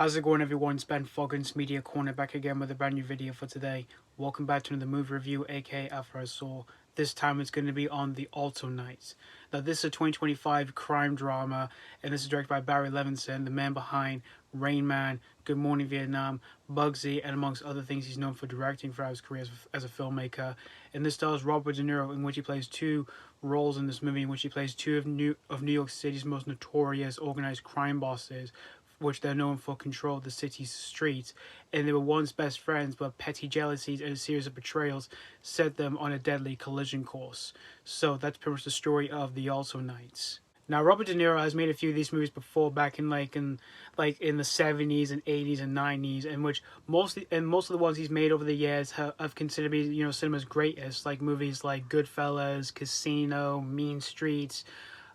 How's it going, everyone? It's Ben Foggins, Media Corner, back again with a brand new video for today. Welcome back to another movie review, aka After I Saw. This time it's going to be on the Alto Nights. Now, this is a 2025 crime drama, and this is directed by Barry Levinson, the man behind Rain Man, Good Morning Vietnam, Bugsy, and amongst other things he's known for directing throughout his career as a filmmaker. And this stars Robert De Niro, in which he plays two roles in this movie, in which he plays two of New York City's most notorious organized crime bosses, which they're known for control of the city's streets, and they were once best friends, but petty jealousies and a series of betrayals set them on a deadly collision course. So that's pretty much the story of the Alto Nights. Now, Robert De Niro has made a few of these movies before, back in in the 70s and 80s and 90s, in which most of the ones he's made over the years have considered to be cinema's greatest, like movies like Goodfellas, Casino, Mean Streets,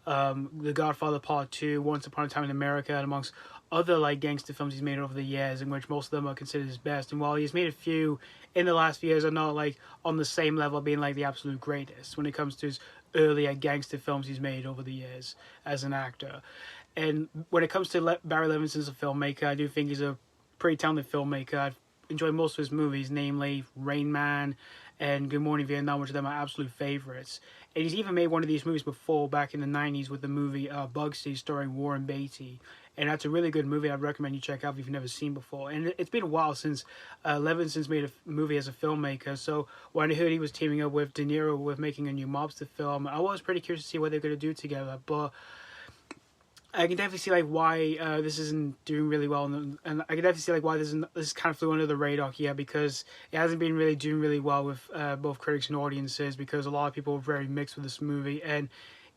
The Godfather Part 2, Once Upon a Time in America, and amongst other gangster films he's made over the years, in which most of them are considered his best. And while he's made a few in the last few years, are not on the same level of being the absolute greatest when it comes to his earlier gangster films he's made over the years as an actor. And when it comes to Barry Levinson as a filmmaker, I do think he's a pretty talented filmmaker. I've enjoyed most of his movies, namely Rain Man and Good Morning Vietnam, which are my absolute favorites. And he's even made one of these movies before, back in the 90s, with the movie Bugsy, starring Warren Beatty. And that's a really good movie I'd recommend you check out if you've never seen before. And it's been a while since Levinson's made a movie as a filmmaker. So when I heard he was teaming up with De Niro with making a new mobster film, I was pretty curious to see what they're going to do together. But I can definitely see why this isn't doing really well, and I can definitely see why this kind of flew under the radar here, because it hasn't been really doing really well with both critics and audiences, because a lot of people were very mixed with this movie. And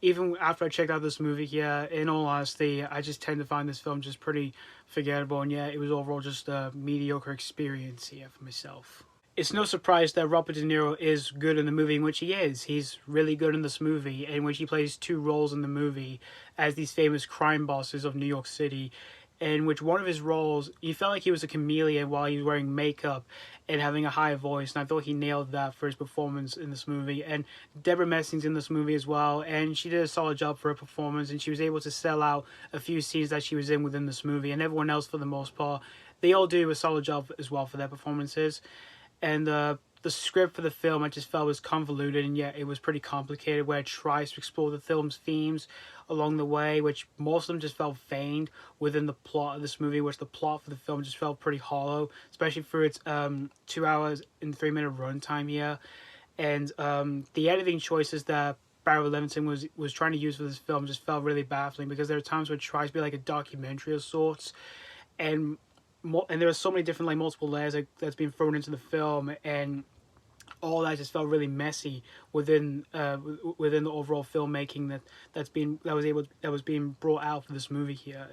even after I checked out this movie here, in all honesty, I just tend to find this film just pretty forgettable, and yeah, it was overall just a mediocre experience here for myself. It's no surprise that Robert De Niro is good in the movie, in which he is. He's really good in this movie, in which he plays two roles in the movie as these famous crime bosses of New York City, in which one of his roles, he felt like he was a chameleon while he was wearing makeup and having a high voice, and I thought he nailed that for his performance in this movie. And Debra Messing's in this movie as well, and she did a solid job for her performance, and she was able to sell out a few scenes that she was in within this movie, and everyone else, for the most part, they all do a solid job as well for their performances. And the script for the film, I just felt was convoluted, and yet it was pretty complicated, where it tries to explore the film's themes along the way, which most of them just felt feigned within the plot of this movie, which the plot for the film just felt pretty hollow, especially for its 2 hours and 3-minute runtime here. And the editing choices that Barry Levinson was trying to use for this film just felt really baffling, because there are times where it tries to be like a documentary of sorts, and there are so many different multiple layers that's been thrown into the film, and all that just felt really messy within the overall filmmaking that was being brought out for this movie here.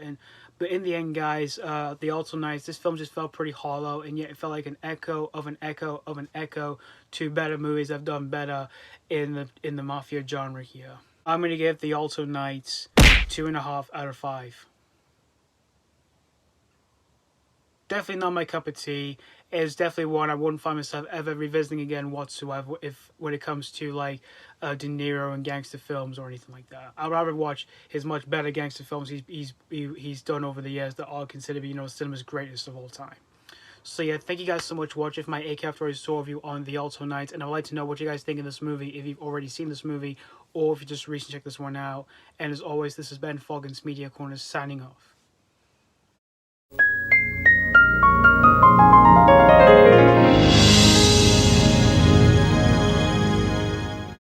But in the end, guys, the Alto Nights, this film just felt pretty hollow, and yet it felt like an echo of an echo of an echo to better movies that have done better in the mafia genre here. I'm gonna give the Alto Nights 2.5 out of 5. Definitely not my cup of tea. It's definitely one I wouldn't find myself ever revisiting again whatsoever, when it comes to De Niro and gangster films or anything like that. I'd rather watch his much better gangster films he's done over the years that are considered cinema's greatest of all time. So yeah, thank you guys so much for watching my AK After I Saw review on The Alto Nights, and I'd like to know what you guys think of this movie, if you've already seen this movie, or if you just recently checked this one out. And as always, this has been Foggins Media Corner signing off.